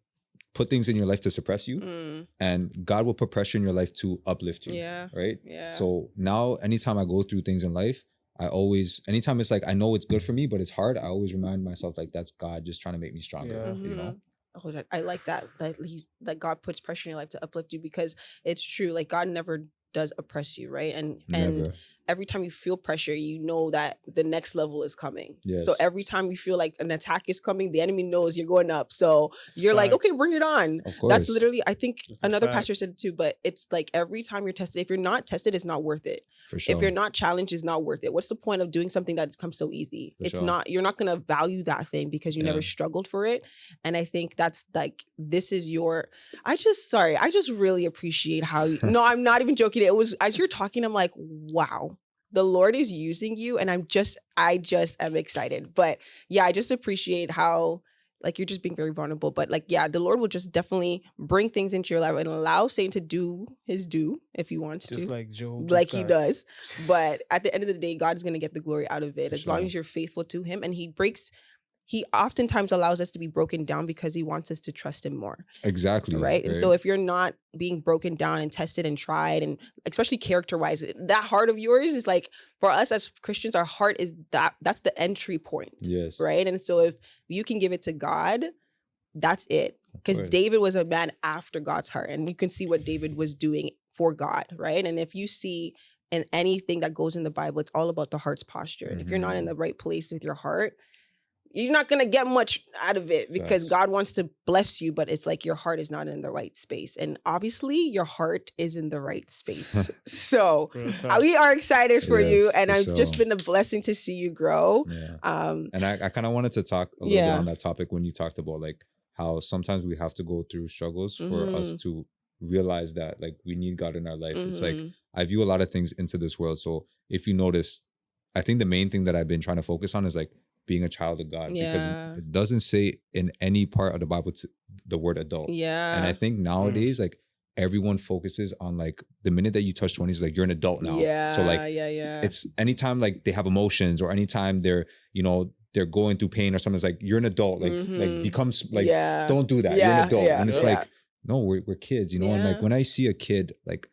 put things in your life to suppress you, and God will put pressure in your life to uplift you. Right? So now anytime I go through things in life, anytime it's like, I know it's good for me, but it's hard, I always remind myself like, that's God just trying to make me stronger, Oh, I like that God puts pressure in your life to uplift you, because it's true. Like God never does oppress you, right? And every time you feel pressure, you know that the next level is coming. So every time you feel like an attack is coming, the enemy knows you're going up. So you're like, okay, bring it on. That's literally, I think another pastor said it too, but it's like every time you're tested, if you're not tested, it's not worth it. For sure. If you're not challenged, it's not worth it. What's the point of doing something that comes so easy? You're not going to value that thing because you never struggled for it. And I think that's like, this is I just really appreciate how no, I'm not even joking. It was, as you're talking, I'm like, wow, the Lord is using you. And I just am excited. But yeah, I just appreciate how like you're just being very vulnerable. But like, yeah, the Lord will just definitely bring things into your life and allow Satan to do his due if he wants just to. Like Job. Like he does. But at the end of the day, God's going to get the glory out of it as long as you're faithful to him. And he oftentimes allows us to be broken down because he wants us to trust him more. Exactly. Right? And so if you're not being broken down and tested and tried, and especially character-wise, that heart of yours is like, for us as Christians, our heart is that's the entry point. Yes. Right? And so if you can give it to God, that's it. Because David was a man after God's heart. And you can see what David was doing for God, right? And if you see in anything that goes in the Bible, it's all about the heart's posture. And if you're not in the right place with your heart, you're not going to get much out of it because God wants to bless you, but it's like your heart is not in the right space. And obviously your heart is in the right space. So we are excited for you. And it's just been a blessing to see you grow. Yeah. And I kind of wanted to talk a little bit on that topic when you talked about like how sometimes we have to go through struggles for us to realize that like we need God in our life. It's like, I view a lot of things into this world. So if you notice, I think the main thing that I've been trying to focus on is like being a child of God, because it doesn't say in any part of the Bible the word adult. Yeah. And I think nowadays, like everyone focuses on like the minute that you touch 20s, like you're an adult now. Yeah. So like, it's anytime like they have emotions or anytime they're, you know, they're going through pain or something, it's like, you're an adult, like, like becomes like, don't do that. You're an adult. And it's like, no, we're kids, you know? And like when I see a kid, like,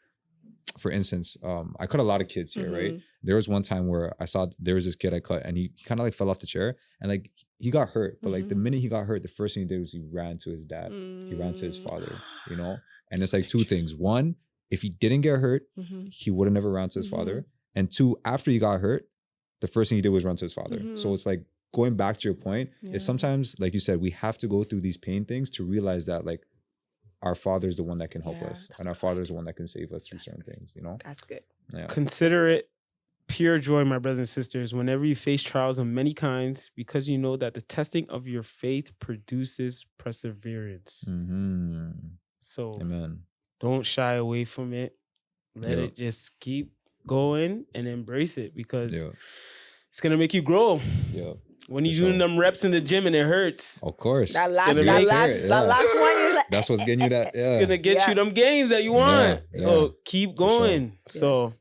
for instance, I cut a lot of kids here, right? There was one time where I saw there was this kid I cut and he kind of like fell off the chair and like he got hurt. But like the minute he got hurt, the first thing he did was he ran to his dad. He ran to his father, you know? And it's like two things. One, if he didn't get hurt, he would have never ran to his father. And two, after he got hurt, the first thing he did was run to his father. So it's like going back to your point, is sometimes, like you said, we have to go through these pain things to realize that like our Father is the one that can help us, and our Father is the one that can save us through certain things, you know? That's good. Yeah. Consider it pure joy, my brothers and sisters, whenever you face trials of many kinds, because you know that the testing of your faith produces perseverance. So Amen. Don't shy away from it. Let it just keep going and embrace it, because it's going to make you grow. When you're doing them reps in the gym and it hurts. Of course. That last one is like, that's what's getting you that. It's going to get you them gains that you want. So keep going. So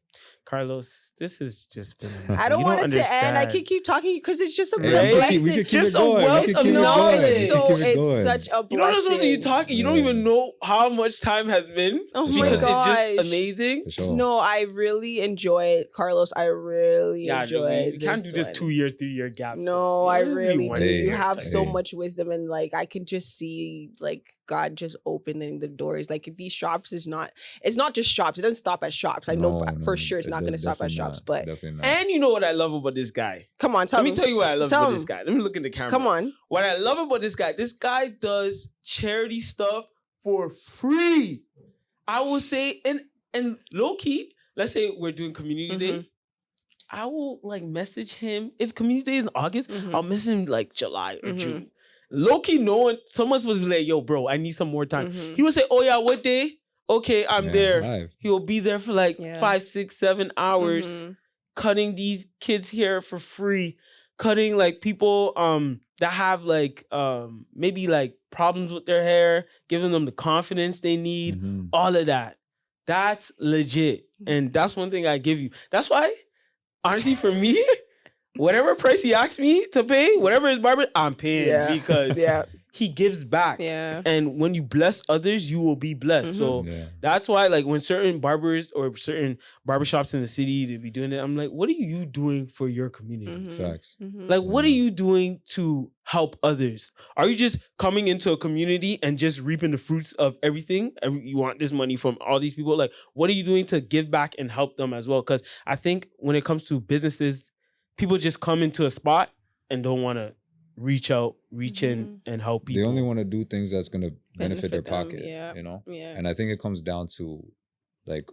Carlos, this has just been amazing. I don't want it to end. I can keep talking because it's just a blessing. We could keep just it going. a wealth of knowledge. It's such a blessing. You know what I'm you talking? You don't even know how much time has been. Oh my gosh. It's just amazing. No, I really enjoy it, Carlos. I really enjoy it. You can't do this 2 year, 3 year gaps. No, I really do. You have so much wisdom, and like I can just see like God just opening the doors. Like these shops it's not just shops. It doesn't stop at shops. I know for sure it's not going to stop at shops, but and you know what I love about this guy? Come on, let me tell you what I love about this guy. Let me look in the camera. Come on. What I love about this guy does charity stuff for free. I will say, and low key, let's say we're doing community day. I will like message him. If community day is in August, I'll message him like July or June. Low key, someone's supposed to be like, yo, bro, I need some more time. He would say, oh yeah, what day? Okay, I'm there. Live. He'll be there for like 5, 6, 7 hours, cutting these kids' hair for free, cutting like people that have like maybe like problems with their hair, giving them the confidence they need, all of that. That's legit. And that's one thing I give you. That's why, honestly, for me, whatever price he asks me to pay, whatever his barber, I'm paying because he gives back. And when you bless others, you will be blessed. So that's why, like, when certain barbers or certain barbershops in the city to be doing it, I'm like, what are you doing for your community? Facts. Like, what are you doing to help others? Are you just coming into a community and just reaping the fruits of everything? You want this money from all these people? Like, what are you doing to give back and help them as well? Because I think when it comes to businesses, people just come into a spot and don't want to reach in and help people. They only want to do things that's going to benefit their pocket, you know? And I think it comes down to like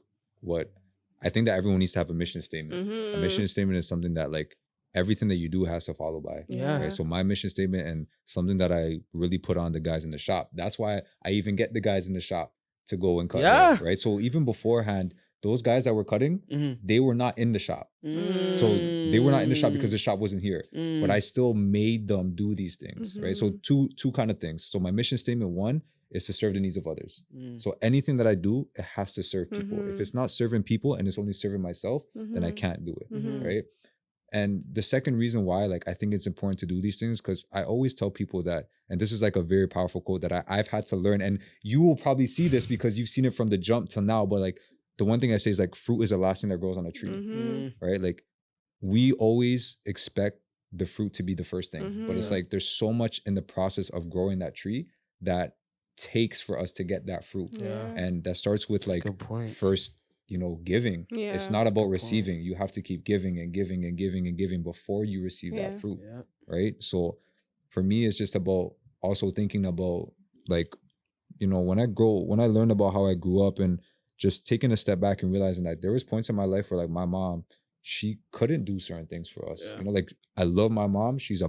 I think that everyone needs to have a mission statement. A mission statement is something that like everything that you do has to follow by. Right? So my mission statement and something that I really put on the guys in the shop. That's why I even get the guys in the shop to go and cut. Right? So even beforehand, those guys that were cutting, they were not in the shop. So they were not in the shop because the shop wasn't here. But I still made them do these things, right? So two kind of things. So my mission statement, one, is to serve the needs of others. So anything that I do, it has to serve people. If it's not serving people and it's only serving myself, then I can't do it, right? And the second reason why, like, I think it's important to do these things, because I always tell people that, and this is like a very powerful quote that I've had to learn, and you will probably see this because you've seen it from the jump till now, but like, the one thing I say is like, fruit is the last thing that grows on a tree, right? Like, we always expect the fruit to be the first thing, but it's like, there's so much in the process of growing that tree that takes for us to get that fruit. And that starts with like first, giving. It's not about receiving. You have to keep giving and giving and giving and giving before you receive that fruit, right? So for me, it's just about also thinking about like, you know, when I learned about how I grew up and just taking a step back and realizing that there was points in my life where like my mom, she couldn't do certain things for us. Yeah. You know, like I love my mom. She is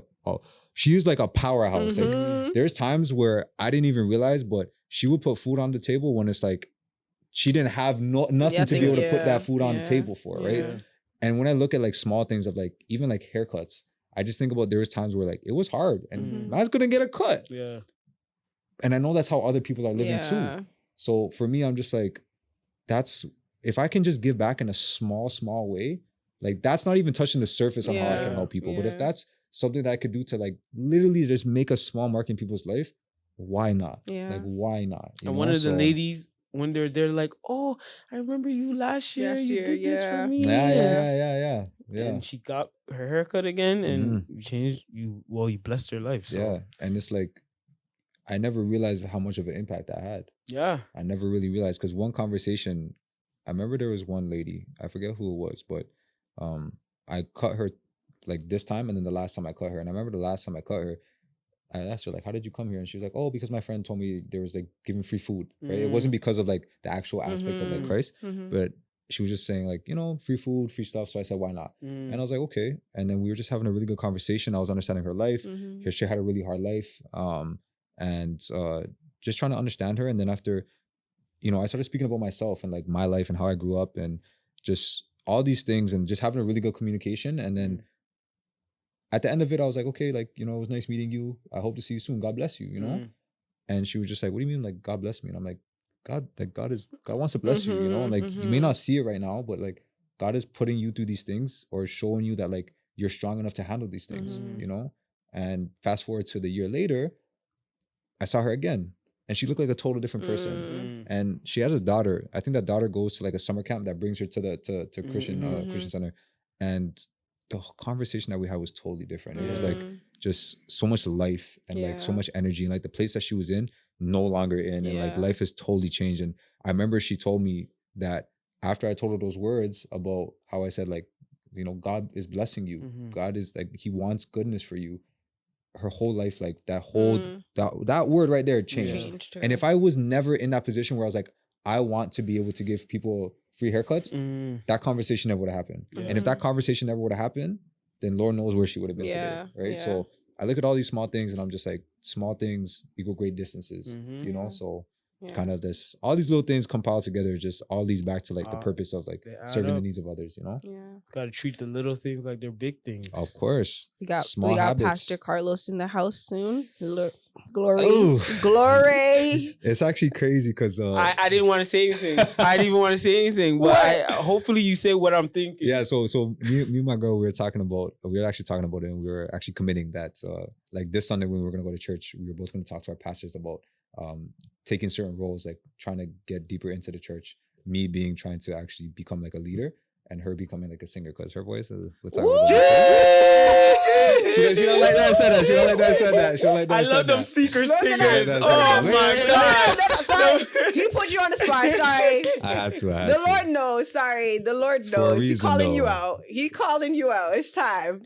like a powerhouse. Like there's times where I didn't even realize, but she would put food on the table when it's like she didn't have nothing to be able to put that food on the table for, right? Yeah. And when I look at like small things of like even like haircuts, I just think about there was times where like it was hard and man's couldn't get a cut. Yeah. And I know that's how other people are living too. So for me, I'm just like, that's, if I can just give back in a small way, like that's not even touching the surface on how I can help people. But if that's something that I could do to like literally just make a small mark in people's life, why not? Like, why not? And one of the ladies, when they're like, oh, I remember you last year. You did this for me. Yeah. And she got her haircut again and you blessed her life. So. Yeah. And it's like, I never realized how much of an impact that had. Yeah. I never really realized, because one conversation, I remember there was one lady, I forget who it was, but I cut her like this time and then the last time I cut her. And I remember the last time I cut her, I asked her like, how did you come here? And she was like, oh, because my friend told me there was like giving free food, right? It wasn't because of like the actual aspect of like Christ, but she was just saying like, you know, free food, free stuff. So I said, why not? And I was like, okay. And then we were just having a really good conversation. I was understanding her life. She had a really hard life. And just trying to understand her. And then after, you know, I started speaking about myself and like my life and how I grew up and just all these things and just having a really good communication. And then at the end of it, I was like, okay, like, you know, it was nice meeting you. I hope to see you soon. God bless you, you know? And she was just like, what do you mean, like, God bless me? And I'm like, God wants to bless you, you know? And like, you may not see it right now, but like, God is putting you through these things or showing you that like, you're strong enough to handle these things, you know? And fast forward to the year later, I saw her again. And she looked like a total different person. And she has a daughter. I think that daughter goes to like a summer camp that brings her to Christian Center. And the conversation that we had was totally different. It was like just so much life and like so much energy. And like the place that she was in, no longer in. And like life has totally changed. And I remember she told me that after I told her those words about how I said like, you know, God is blessing you. God is like, he wants goodness for you. Her whole life, like that whole, that word right there changed. And if I was never in that position where I was like, I want to be able to give people free haircuts, that conversation never would have happened. And if that conversation never would have happened, then Lord knows where she would have been today, right? So I look at all these small things and I'm just like, small things equal great distances, you know? So kind of this, all these little things compile together, just all leads back to like the purpose of like serving the needs of others, you know? Gotta treat the little things like they're big things. Of course. We got small habits. Pastor Carlos in the house soon. Glory. Glory. It's actually crazy because I didn't want to say anything. I didn't even want to say anything, but hopefully you say what I'm thinking. Yeah, so me and my girl, we were actually talking about it, and we were actually committing that like this Sunday when we were going to go to church, we were both going to talk to our pastors about taking certain roles, like trying to get deeper into the church. Me trying to actually become like a leader, and her becoming like a singer because her voice is. We'll talk about that. She don't like that I said that. She don't like that I said that. She don't like that I said that. I love them secret singers. Oh my God. Sorry, he put you on the spot. Sorry. I had to. The Lord knows. Sorry, the Lord knows. He's calling you out. He calling you out. It's time.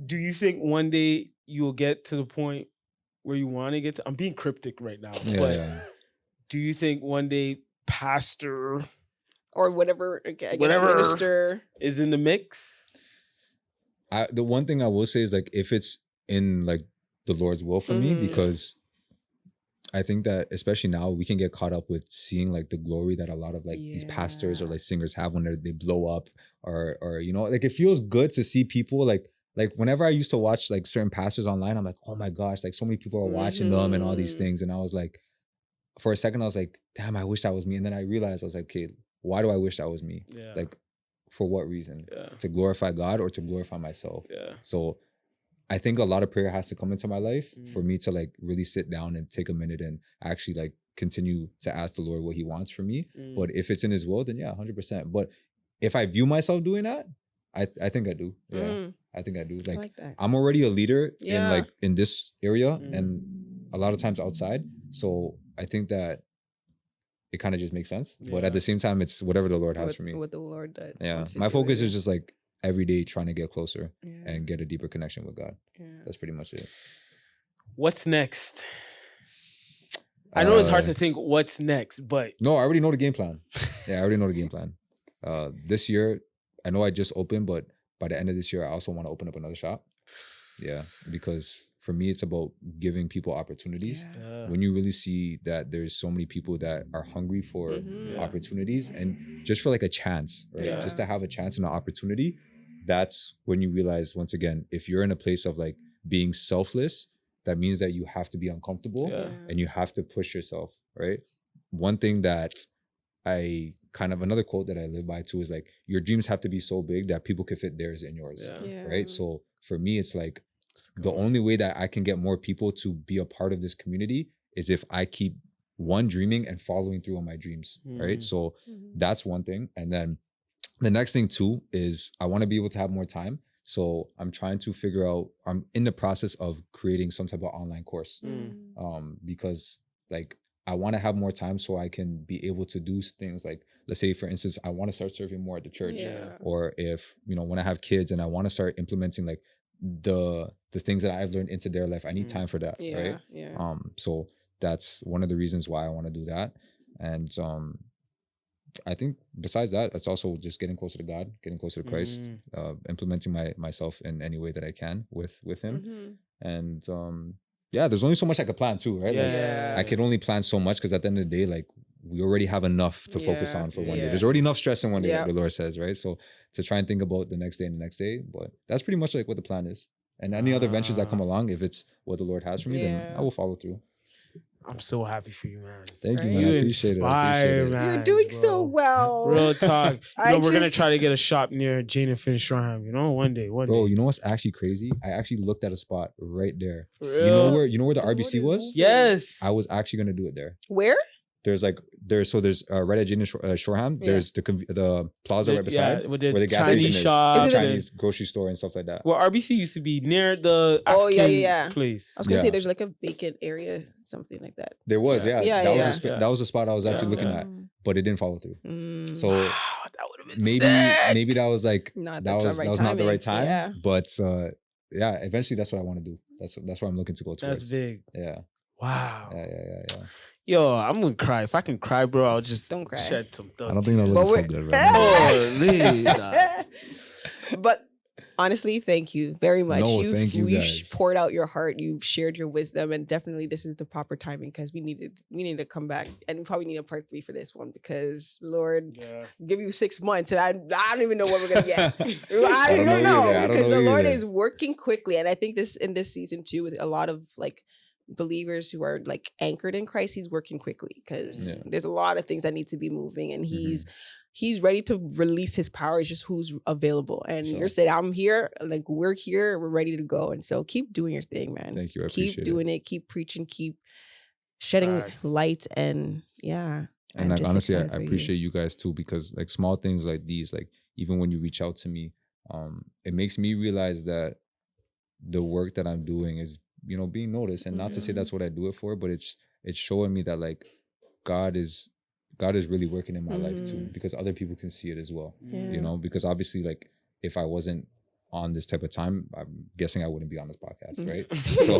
Do you think one day you will get to the point where you want to get to? I'm being cryptic right now, but do you think one day pastor or whatever, whatever minister is in the mix? The one thing I will say is like if it's in like the Lord's will for me, because I think that especially now we can get caught up with seeing like the glory that a lot of like these pastors or like singers have when they blow up or you know, like it feels good to see people like whenever I used to watch like certain pastors online, I'm like, oh my gosh, like so many people are watching them and all these things. And I was like, for a second, I was like, damn, I wish that was me. And then I realized I was like, okay, why do I wish that was me? Yeah. Like, for what reason? Yeah. To glorify God or to glorify myself? Yeah. So I think a lot of prayer has to come into my life for me to like really sit down and take a minute and actually like continue to ask the Lord what he wants from me. But if it's in his will, then yeah, 100%. But if I view myself doing that, I think I do. Yeah. I think I do. Like I'm already a leader in this area and a lot of times outside. So I think that it kind of just makes sense. But at the same time, it's whatever the Lord has for me. What the Lord does. Yeah. My focus is just like every day trying to get closer and get a deeper connection with God. Yeah. That's pretty much it. What's next? I know it's hard to think what's next, but no, I already know the game plan. Yeah, I already know the game plan. This year, I know I just opened, but by the end of this year, I also want to open up another shop. Yeah, because for me, it's about giving people opportunities. Yeah. When you really see that there's so many people that are hungry for opportunities and just for like a chance, right? Yeah. Just to have a chance and an opportunity, that's when you realize, once again, if you're in a place of like being selfless, that means that you have to be uncomfortable and you have to push yourself, right? One thing that another quote that I live by too is like, your dreams have to be so big that people can fit theirs in yours, right? So for me, it's like, the only way that I can get more people to be a part of this community is if I keep dreaming and following through on my dreams, right? So that's one thing. And then the next thing too is I want to be able to have more time. So I'm trying to figure out, I'm in the process of creating some type of online course because like I want to have more time so I can be able to do things like, let's say for instance, I want to start serving more at the church or if, when I have kids and I want to start implementing like the things that I've learned into their life, I need time for that, right? Yeah. So that's one of the reasons why I want to do that. And I think besides that, it's also just getting closer to God, getting closer to Christ, implementing myself in any way that I can with him. And there's only so much I could plan too, right? I could only plan so much because at the end of the day, like we already have enough to focus on for one day. There's already enough stress in one day, like the Lord says, right? So to try and think about the next day and the next day, but that's pretty much like what the plan is. And any other ventures that come along, if it's what the Lord has for me, then I will follow through. I'm so happy for you, man. Thank you, man. I appreciate it. Man, you're doing so well. Real talk. We're going to try to get a shop near Jane and Finn Shoreham, one day. Bro, you know what's actually crazy? I actually looked at a spot right there. You know where the RBC was? Yes. I was actually going to do it there. Where? There's right at Jane and Shoreham. There's the plaza right beside where the gas station is. The Chinese grocery store and stuff like that. Well, RBC used to be near the African place. I was going to say there's like a vacant area, something like that. There was, that was the spot I was actually looking at, but it didn't follow through. So that would have been maybe that was like not the right time. Yeah. But eventually that's what I want to do. That's what I'm looking to go towards. That's big. Yeah. Wow. Yeah. Yo, I'm gonna cry. If I can cry, bro, I'll just don't cry. Shed some. I don't think that looks so good right now. But honestly, thank you very much. Thank you guys. Poured out your heart. You've shared your wisdom, and definitely this is the proper timing because we need to come back, and we probably need a part 3 for this one because Lord, give you 6 months, and I don't even know what we're gonna get. I don't know because the Lord is working quickly, and I think in this season too, with a lot of like believers who are like anchored in Christ, he's working quickly because there's a lot of things that need to be moving, and he's ready to release his power. It's just who's available. And you're saying, I'm here, like we're here, we're ready to go. And so keep doing your thing, man. Thank you. I keep doing it, keep preaching, keep shedding light, and And like honestly, I appreciate you guys too, because like small things like these, like even when you reach out to me, it makes me realize that the work that I'm doing is being noticed, and not to say that's what I do it for, but it's showing me that like God is really working in my life too, because other people can see it as well. Because obviously like if I wasn't on this type of time, I'm guessing I wouldn't be on this podcast, right? So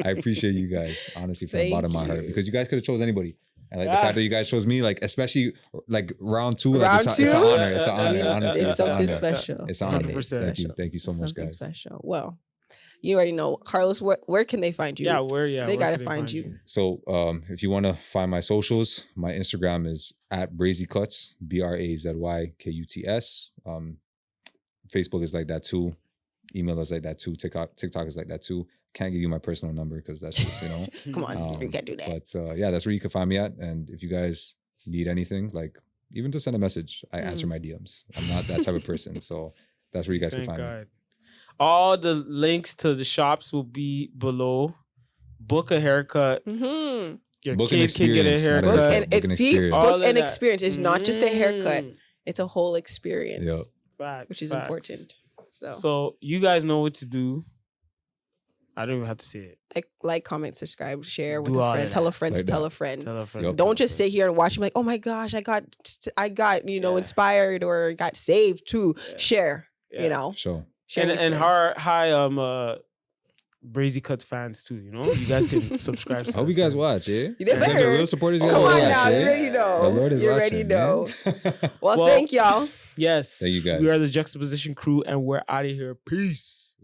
I appreciate you guys, honestly, from the bottom of my heart, because you guys could have chose anybody. And like the fact that you guys chose me, like especially like round 2, like it's an honor. It's an honor. Honestly, it's something special. It's an honor. Thank you so much, guys. Special. Well, you already know, Carlos. Where can they find you? They gotta find you. So, if you want to find my socials, my Instagram is @Brazykuts, BRAZYKUTS. Facebook is like that too. Email is like that too. TikTok is like that too. Can't give you my personal number because that's just Come on, you can't do that. But that's where you can find me at. And if you guys need anything, like even to send a message, I answer my DMs. I'm not that type of person, so that's where you guys can find me. All the links to the shops will be below. Book a haircut. Your kid can get a haircut. Book an experience. It's not just a haircut. It's a whole experience, which is important. So you guys know what to do. I don't even have to say it. Like, comment, subscribe, share with a friend. Tell a friend to tell a friend. Yep. Don't just sit here and watch and be like, oh my gosh, I got inspired or got saved too. Share, Sure. And hi, Brazykuts fans too. You know, you guys can subscribe. I hope you guys watch. They You guys are real supporters. Come on now, you already know. The Lord is you watching. already know. Well, thank y'all. Yes, thank you guys. We are the Juxtaposition crew, and we're out of here. Peace.